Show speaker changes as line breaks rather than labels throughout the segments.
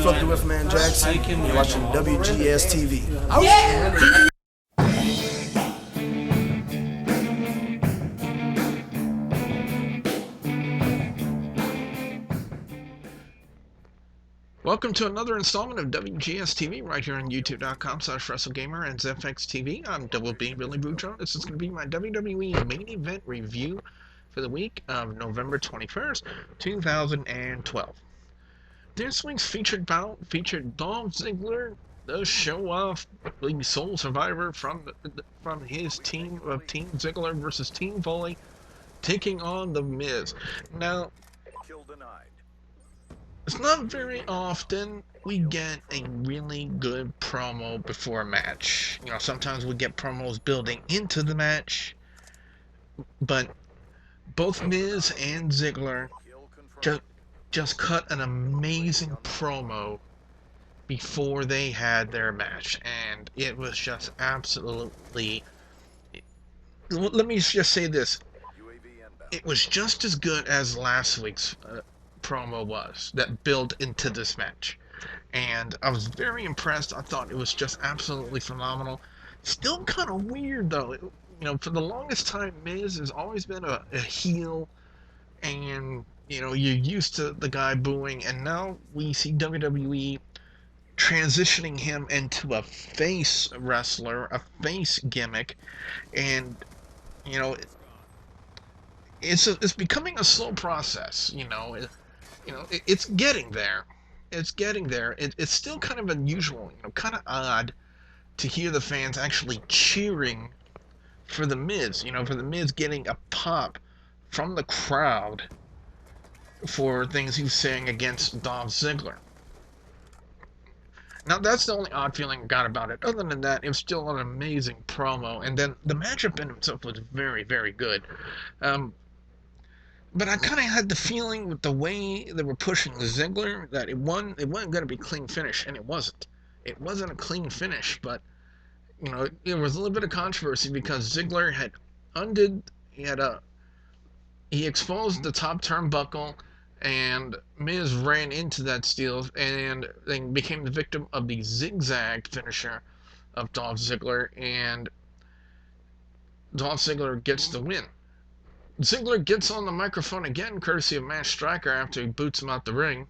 Fuck the Riffman Jackson. You're watching WGS-TV. Yeah!
Welcome to another installment of WGS-TV right here on YouTube.com/WrestleGamer and ZFX-TV. I'm Double B Billy Boudreaux. This is going to be my WWE main event review for the week of November 21st, 2012. This week's featured bout featured Dolph Ziggler, the show-off, the sole survivor from his team of Team Ziggler versus Team Foley, taking on The Miz. Now, it's not very often we get a really good promo before a match. You know, sometimes we get promos building into the match, but both Miz and Ziggler just cut an amazing promo before they had their match, and it was just absolutely... Let me just say this. It was just as good as last week's promo was that built into this match, and I was very impressed. I thought it was just absolutely phenomenal. Still kind of weird though. You know, for the longest time, Miz has always been a heel, and you know, you're used to the guy booing, and now we see WWE transitioning him into a face wrestler, a face gimmick, and you know, it's becoming a slow process. It's getting there. It's getting there. It's still kind of unusual, kind of odd to hear the fans actually cheering for The Miz, for The Miz getting a pop from the crowd for things he's saying against Dolph Ziggler. Now, that's the only odd feeling I got about it. Other than that, it was still an amazing promo, and then the matchup in itself was very, very good. But I kind of had the feeling with the way they were pushing Ziggler that it wasn't going to be a clean finish, and it wasn't. It wasn't a clean finish, but, there was a little bit of controversy because Ziggler had he exposed the top turnbuckle, and Miz ran into that steel and then became the victim of the zigzag finisher of Dolph Ziggler, and Dolph Ziggler gets the win. Ziggler gets on the microphone again, courtesy of Matt Striker, after he boots him out the ring,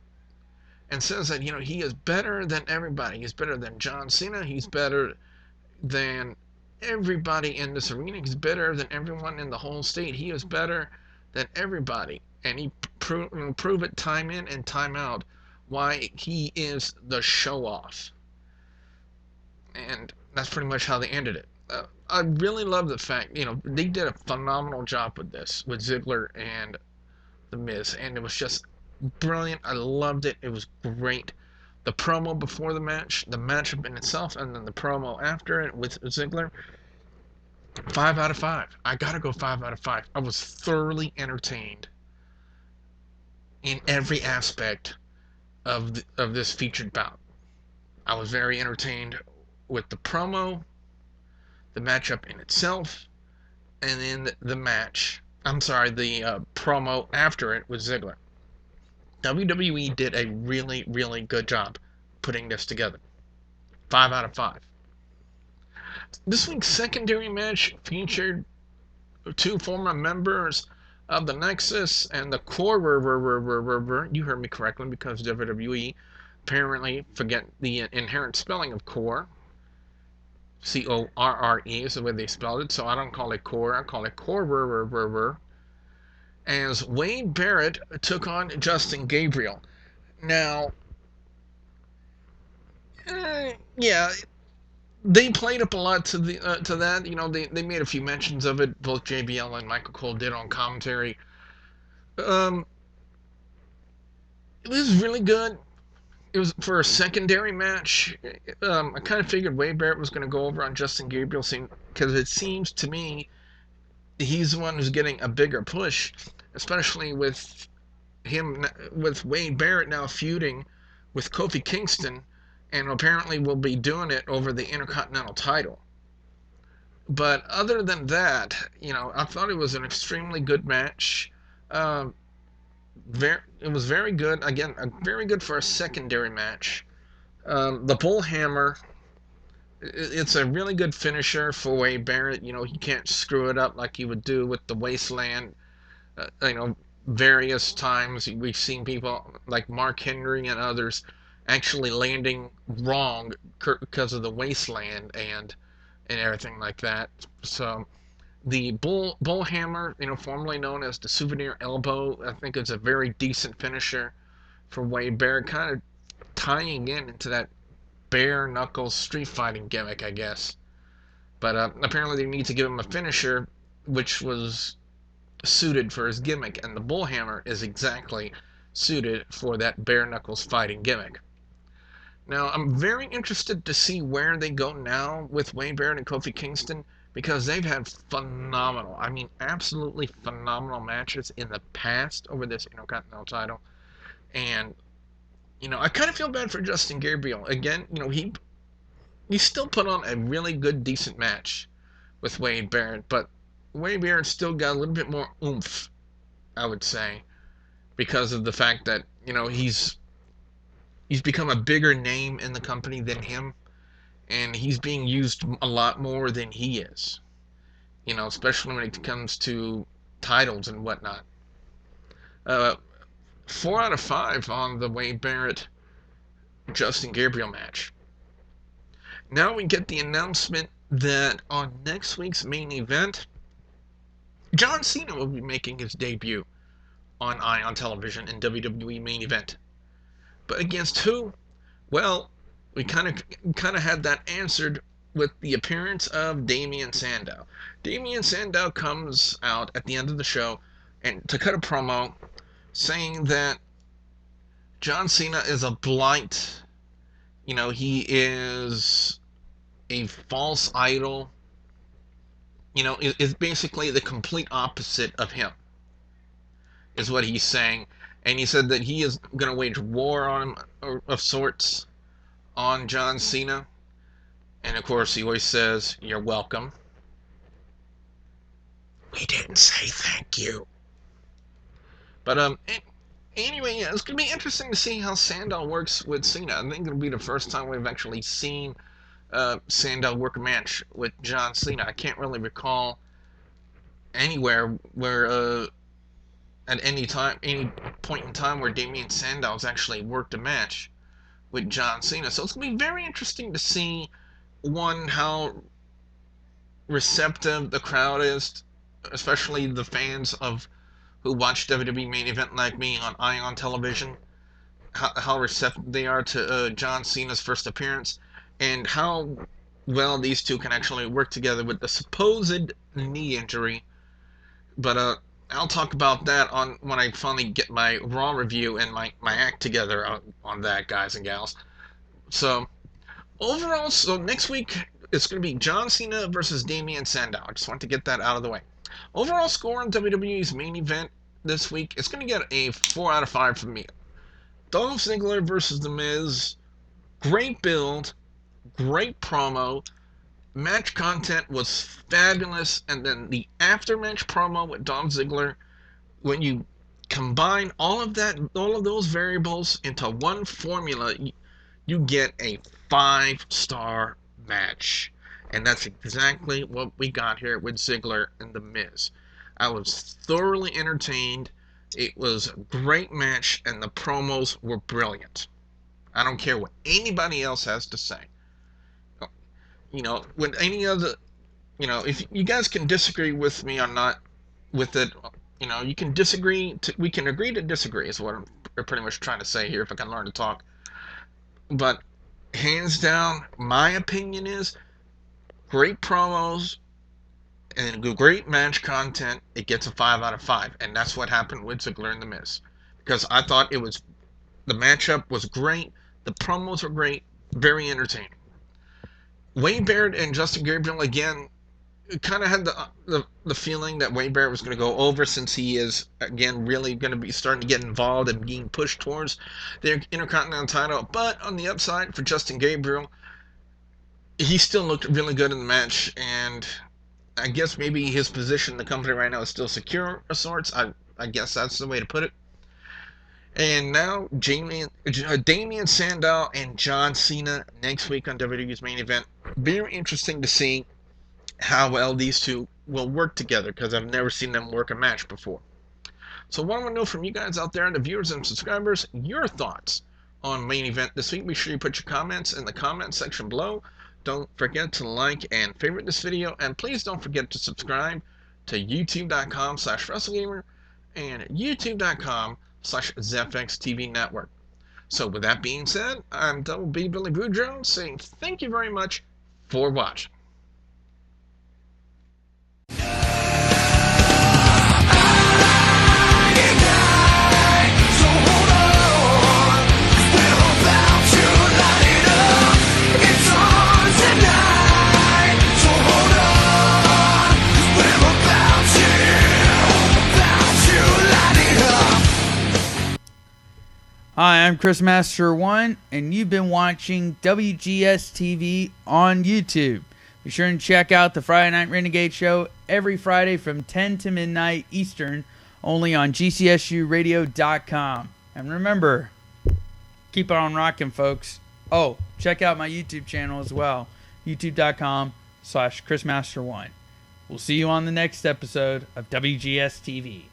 and says that, he is better than everybody. He's better than John Cena. He's better than everybody in this arena. He's better than everyone in the whole state. He is better than everybody. And he prove it time in and time out why he is the show-off. And that's pretty much how they ended it. I really love the fact, they did a phenomenal job with this, with Ziggler and The Miz, and it was just brilliant. I loved it. It was great. The promo before the match, the matchup in itself, and then the promo after it with Ziggler, 5 out of 5. I gotta go 5 out of 5. I was thoroughly entertained in every aspect of this featured bout. I was very entertained with the promo, the matchup in itself, and then the promo after it with Ziggler. WWE did a really, really good job putting this together. 5 out of 5. This week's secondary match featured 2 former members of the Nexus and the Core. You heard me correctly, because WWE apparently forget the inherent spelling of Core. C-O-R-R-E is the way they spelled it, so I don't call it Core, I call it Core. As Wade Barrett took on Justin Gabriel. Now, yeah, they played up a lot to that. They made a few mentions of it. Both JBL and Michael Cole did on commentary. It was really good. It was for a secondary match. I kind of figured Wade Barrett was going to go over on Justin Gabriel, because it seems to me he's the one who's getting a bigger push, especially with Wade Barrett now feuding with Kofi Kingston, and apparently will be doing it over the Intercontinental title. But other than that, I thought it was an extremely good match. It was very good. Again, very good for a secondary match. The bull hammer, it's a really good finisher for Wade Barrett. You know, he can't screw it up like he would do with the wasteland. You know, various times we've seen people like Mark Henry and others actually landing wrong because of the wasteland and everything like that. So the bull hammer, you know, formerly known as the souvenir elbow, I think is a very decent finisher for Wade Barrett, kind of tying into that bare knuckle street fighting gimmick, I guess. But apparently they need to give him a finisher which was suited for his gimmick, and the bullhammer is exactly suited for that bare knuckles fighting gimmick. Now, I'm very interested to see where they go now with Wade Barrett and Kofi Kingston, because they've had phenomenal, I mean absolutely phenomenal matches in the past over this Intercontinental title. And you know, I kind of feel bad for Justin Gabriel. Again, you know, he still put on a really good, decent match with Wade Barrett, but Wade Barrett still got a little bit more oomph, I would say, because of the fact that, you know, he's become a bigger name in the company than him, and he's being used a lot more than he is. You know, especially when it comes to titles and whatnot. 4 out of 5 on the Wade Barrett Justin Gabriel match. Now we get the announcement that on next week's main event, John Cena will be making his debut on Ion Television in WWE main event. But against who? Well, we kind of had that answered with the appearance of Damien Sandow. Damien Sandow comes out at the end of the show and to cut a promo saying that John Cena is a blight. You know, he is a false idol. You know, is basically the complete opposite of him, is what he's saying. And he said that he is going to wage war on him, of sorts, on John Cena. And of course, he always says, "You're welcome." We didn't say thank you. But anyway, yeah, it's going to be interesting to see how Sandow works with Cena. I think it'll be the first time we've actually seen Sandow work a match with John Cena. I can't really recall anywhere where at any point in time where Damien Sandow's actually worked a match with John Cena. So it's going to be very interesting to see, one, how receptive the crowd is, especially the fans of who watch WWE main event like me on Ion Television, how receptive they are to John Cena's first appearance, and how well these two can actually work together with the supposed knee injury. But I'll talk about that when I finally get my Raw review and my act together on that, guys and gals. So overall, so next week it's going to be John Cena versus Damien Sandow. I just want to get that out of the way. Overall score on WWE's main event this week, it's going to get a 4 out of 5 from me. Dolph Ziggler versus The Miz. Great build, great promo. Match content was fabulous, and then the after-match promo with Dolph Ziggler, when you combine all of those variables into one formula, you get a 5-star match. And that's exactly what we got here with Ziggler and The Miz. I was thoroughly entertained. It was a great match, and the promos were brilliant. I don't care what anybody else has to say. You know, when any other, you know, if you guys can disagree with me or not with it, you know, you can disagree. We can agree to disagree is what I'm pretty much trying to say here, if I can learn to talk. But hands down, my opinion is great promos and great match content. It gets a 5 out of 5, and that's what happened with Ziggler and The Miz, because I thought the matchup was great, the promos were great, very entertaining. Wade Barrett and Justin Gabriel, again, kind of had the feeling that Wade Barrett was going to go over, since he is, again, really going to be starting to get involved and being pushed towards the Intercontinental title. But on the upside, for Justin Gabriel, he still looked really good in the match, and I guess maybe his position in the company right now is still secure of sorts. I guess that's the way to put it. And now Damian Sandow and John Cena next week on WWE's Main Event. Very interesting to see how well these two will work together, because I've never seen them work a match before. So what I want to know from you guys out there, the viewers and subscribers, your thoughts on Main Event this week. Be sure you put your comments in the comment section below. Don't forget to like and favorite this video, and please don't forget to subscribe to youtube.com/WrestleGamer and youtube.com/ZFXTV Network. So with that being said, I'm Double B Billy Boudreaux saying thank you very much for watching.
Hi, I'm Chris Master 1, and you've been watching WGS-TV on YouTube. Be sure and check out the Friday Night Renegade show every Friday from 10 to midnight Eastern, only on GCSUradio.com. And remember, keep on rocking, folks. Oh, check out my YouTube channel as well, youtube.com/ChrisMaster1. We'll see you on the next episode of WGS-TV.